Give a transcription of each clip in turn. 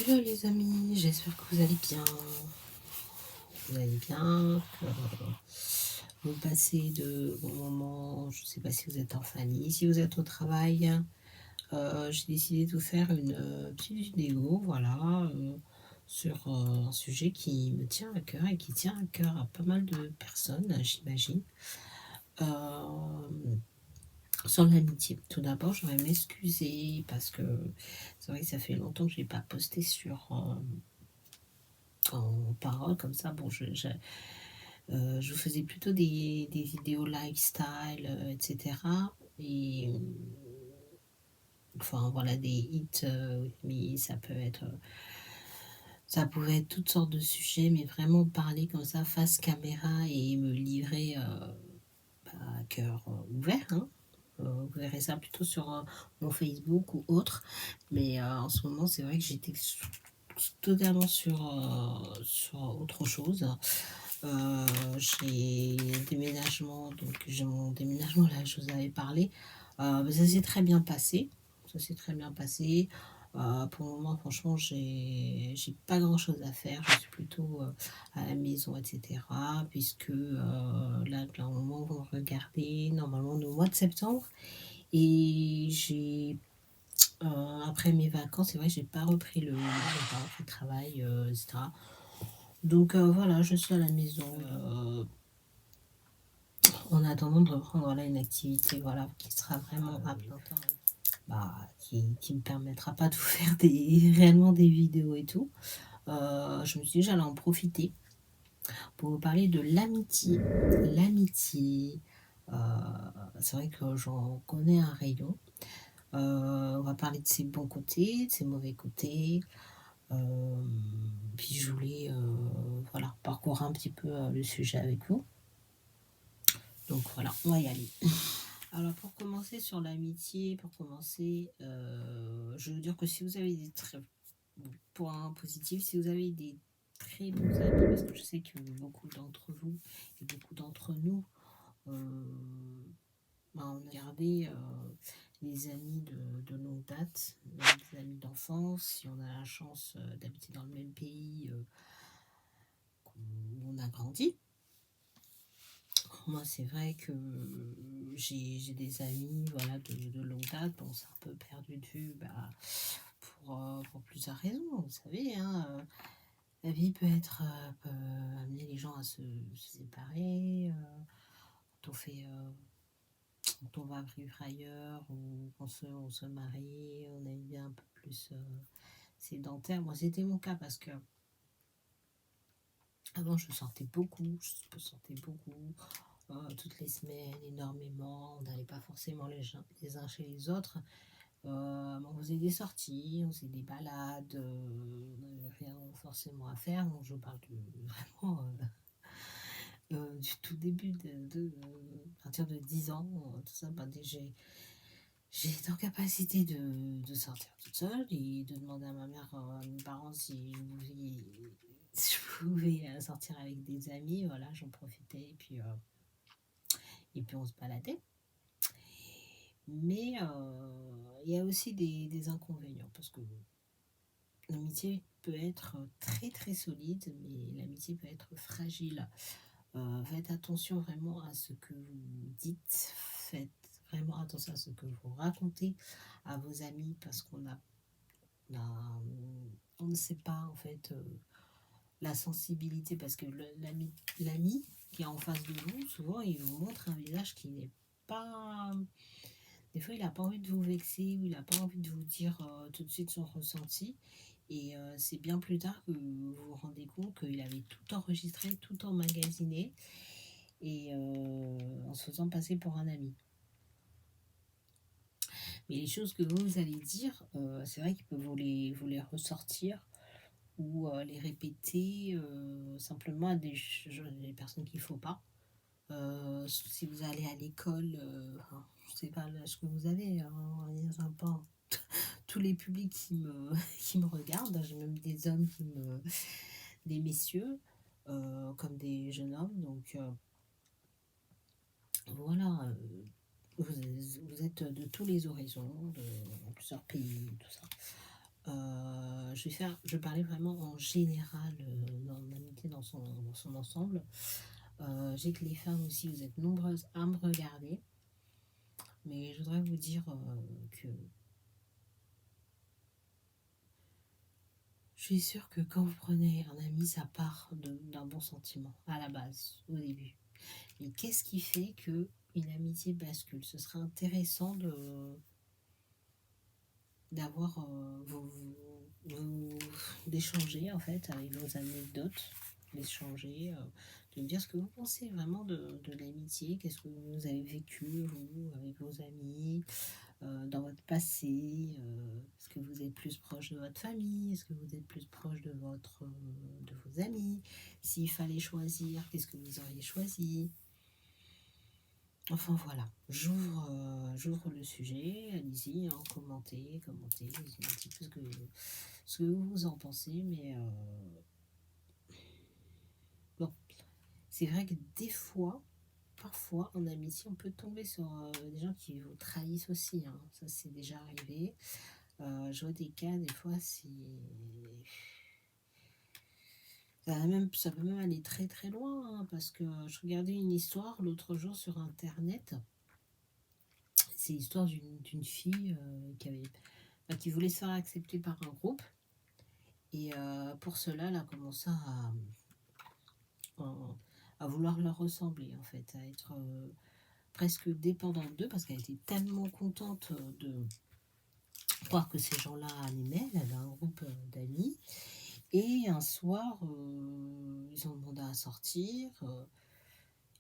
Hello les amis, j'espère que vous allez bien. Vous allez bien, que vous passez de bons moments. Je ne sais pas si vous êtes en famille, si vous êtes au travail. J'ai décidé de vous faire une petite vidéo, voilà, sur un sujet qui me tient à cœur et qui tient à cœur à pas mal de personnes, j'imagine. Euh, Sur l'amitié. Tout d'abord, je vais m'excuser parce que c'est vrai que ça fait longtemps que je n'ai pas posté sur en parole comme ça. Bon, je vous faisais plutôt des vidéos lifestyle, etc. Et enfin voilà, des hits, mais ça pouvait être toutes sortes de sujets, mais vraiment parler comme ça face caméra et me livrer à cœur ouvert, hein. Vous verrez ça plutôt sur mon Facebook ou autre. Mais en ce moment, c'est vrai que j'étais totalement sur autre chose. J'ai un déménagement, donc j'ai mon déménagement là, je vous avais parlé. Mais ça s'est très bien passé. Ça s'est très bien passé. Pour le moment, franchement, j'ai pas grand chose à faire. Je suis plutôt à la maison, etc. Puisque là, au moment où vous regardez, normalement, on est au mois de septembre. Et après mes vacances, c'est vrai, j'ai pas repris j'ai pas repris le travail, etc. Donc voilà, je suis à la maison. En attendant de reprendre voilà, une activité voilà, qui sera vraiment à plein temps, qui me permettra pas de vous faire réellement des vidéos et tout. Je me suis dit que j'allais en profiter pour vous parler de l'amitié. L'amitié, euh, c'est vrai que j'en connais un rayon. On va parler de ses bons côtés, de ses mauvais côtés. Euh, Puis je voulais voilà, parcourir un petit peu le sujet avec vous. Donc voilà, on va y aller. Alors pour commencer sur l'amitié, je veux dire que si vous avez des très points positifs, si vous avez des très bons amis, parce que je sais que beaucoup d'entre vous et beaucoup d'entre nous, euh, on a gardé les amis de longue date, des amis d'enfance, si on a la chance d'habiter dans le même pays où on a grandi. Moi, c'est vrai que j'ai des amis voilà, de longue date. Bon, c'est un peu perdu de vue pour plusieurs raisons. Vous savez, hein, la vie peut amener les gens à se séparer. Quand on fait, quand on va vivre ailleurs ou on se marie, on a une vie un peu plus sédentaire. Moi, c'était mon cas parce que avant, je sortais beaucoup. Toutes les semaines, énormément. On n'allait pas forcément les uns chez les autres. On faisait des sorties, on faisait des balades, on n'avait rien forcément à faire. Donc, je parle vraiment du tout début, à partir de 10 ans, tout ça. J'ai été en capacité de sortir toute seule et de demander à ma mère, à mes parents si je pouvais sortir avec des amis. Voilà, j'en profitais et puis on se baladait. Mais il y a aussi des inconvénients parce que l'amitié peut être très très solide, mais l'amitié peut être fragile. Faites attention vraiment à ce que vous dites, faites vraiment attention à ce que vous racontez à vos amis parce on a- on ne sait pas en fait la sensibilité parce que l'ami qui est en face de vous, souvent il vous montre un visage qui n'est pas. Des fois, il n'a pas envie de vous vexer ou il n'a pas envie de vous dire tout de suite son ressenti. Et c'est bien plus tard que vous vous rendez compte qu'il avait tout enregistré, tout emmagasiné et en se faisant passer pour un ami. Mais les choses que vous allez dire, c'est vrai qu'il peut vous les ressortir ou les répéter simplement à des personnes qu'il ne faut pas. Si vous allez à l'école, enfin, je ne sais pas l'âge que vous avez, hein, il y a pas tous les publics qui me regardent. J'ai même des hommes des messieurs, comme des jeunes hommes. Donc voilà, vous êtes de tous les horizons, de plusieurs pays, tout ça. Je parlais vraiment en général, dans l'amitié dans son ensemble. J'ai que les femmes aussi, vous êtes nombreuses à me regarder, mais je voudrais vous dire que je suis sûre que quand vous prenez un ami, ça part d'un bon sentiment, à la base, au début. Et qu'est-ce qui fait que une amitié bascule? Ce serait intéressant d'avoir d'échanger en fait avec vos anecdotes, d'échanger, de me dire ce que vous pensez vraiment de l'amitié, qu'est-ce que vous avez vécu vous avec vos amis, dans votre passé, est-ce que vous êtes plus proche de votre famille, est-ce que vous êtes plus proche de vos amis, s'il fallait choisir, qu'est-ce que vous auriez choisi. Enfin voilà, j'ouvre le sujet, allez-y, hein, commentez, dites-moi un petit peu ce que vous en pensez, mais bon, c'est vrai que des fois, parfois en amitié, on peut tomber sur des gens qui vous trahissent aussi, hein. Ça c'est déjà arrivé. Je vois des cas, des fois, ça peut même aller très très loin, hein, parce que je regardais une histoire l'autre jour sur internet. C'est l'histoire d'une fille qui voulait se faire accepter par un groupe. Et pour cela, elle a commencé à- à vouloir leur ressembler, en fait, à être presque dépendante d'eux, parce qu'elle était tellement contente de croire que ces gens-là l'aimaient. Elle avait un groupe d'amis. Et un soir, ils ont demandé à sortir.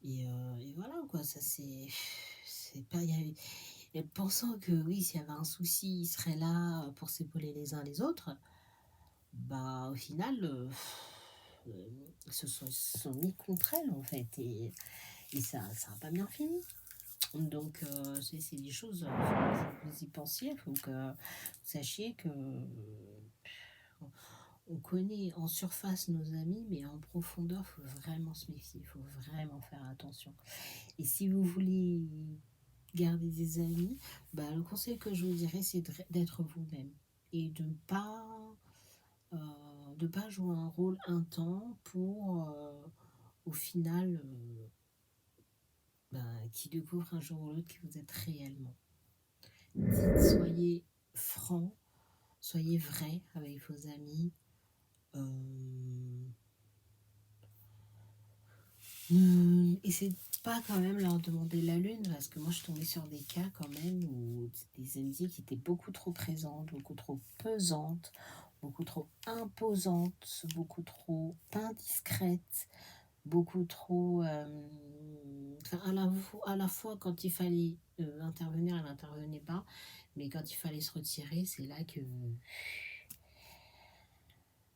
Et voilà, quoi, ça c'est pas. Et pensant que oui, s'il y avait un souci, ils seraient là pour s'épauler les uns les autres, bah au final, ils se sont mis contre elle en fait, et ça a pas bien fini. Donc c'est des choses, faut que vous y pensiez, il faut que vous sachiez que on connaît en surface nos amis, mais en profondeur, il faut vraiment se méfier, il faut vraiment faire attention. Et si vous voulez garder des amis, bah, le conseil que je vous dirais, c'est d'être vous-même et euh, de pas jouer un rôle un temps pour, au final, bah, qui découvre un jour ou l'autre qui vous êtes réellement. Soyez franc, soyez vrai avec vos amis. Euh, Essayez pas quand même leur demander la lune, parce que moi je suis tombée sur des cas quand même où des amitiés qui étaient beaucoup trop présentes, beaucoup trop pesantes, beaucoup trop imposantes, beaucoup trop indiscrètes, beaucoup trop... enfin, à la fois quand il fallait intervenir, elle n'intervenait pas, mais quand il fallait se retirer, c'est là que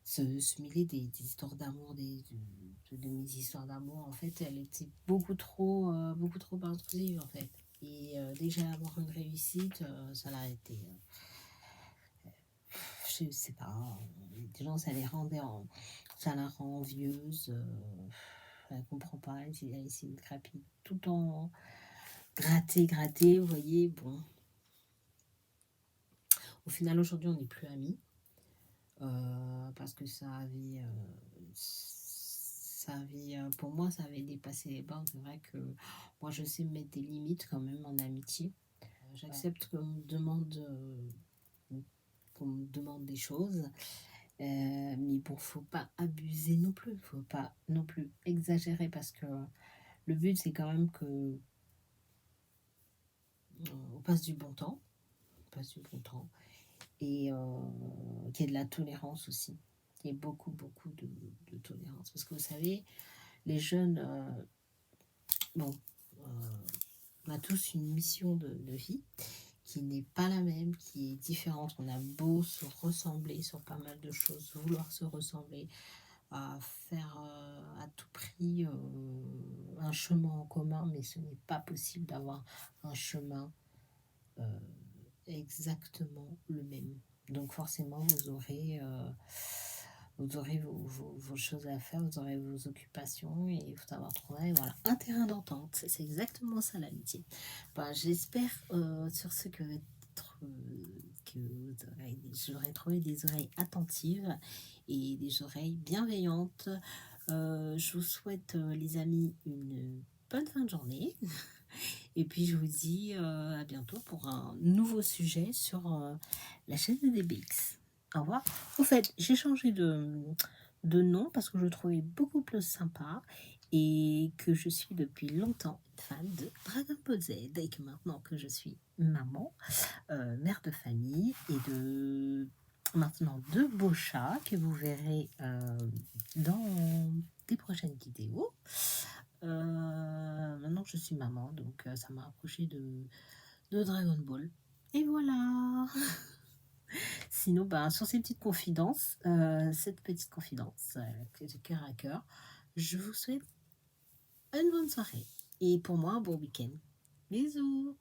se mêler des histoires d'amour, de mes histoires d'amour, en fait, elle était beaucoup trop intrusive, en fait. Et déjà avoir une réussite, ça l'a été. Je sais pas, des gens, ça la rend envieuse. Elle comprend pas, elle essaie de crapiter tout en gratter, vous voyez, bon. Au final, aujourd'hui, on n'est plus amis. Parce que pour moi, ça avait dépassé les bornes. C'est vrai que moi, je sais mettre des limites quand même en amitié. J'accepte qu'on me demande des choses, mais bon, faut pas abuser non plus, faut pas non plus exagérer, parce que le but, c'est quand même que on passe du bon temps, et qu'il y ait de la tolérance aussi, qu'il y ait beaucoup de tolérance, parce que vous savez, les jeunes, bon, on a tous une mission de vie qui n'est pas la même, qui est différente. On a beau se ressembler sur pas mal de choses, vouloir se ressembler, à faire à tout prix un chemin en commun, mais ce n'est pas possible d'avoir un chemin euh, exactement le même. Donc forcément, vous aurez vos choses à faire, vous aurez vos occupations, et il faut savoir trouver, voilà, un terrain d'entente. C'est exactement ça l'amitié. Bah, j'espère sur ce que que j'aurais trouvé des oreilles attentives et des oreilles bienveillantes. Je vous souhaite, les amis, une bonne fin de journée. Et puis je vous dis à bientôt pour un nouveau sujet sur la chaîne de DBX. Au revoir. Au fait, j'ai changé de nom parce que je le trouvais beaucoup plus sympa et que je suis depuis longtemps fan de Dragon Ball Z et que maintenant que je suis maman, mère de famille et de maintenant deux beaux chats que vous verrez dans des prochaines vidéos. Maintenant que je suis maman, donc ça m'a rapproché de Dragon Ball. Et voilà. Sinon, ben, sur ces petites confidences, cette petite confidence de cœur à cœur, je vous souhaite une bonne soirée. Et pour moi, un bon week-end. Bisous.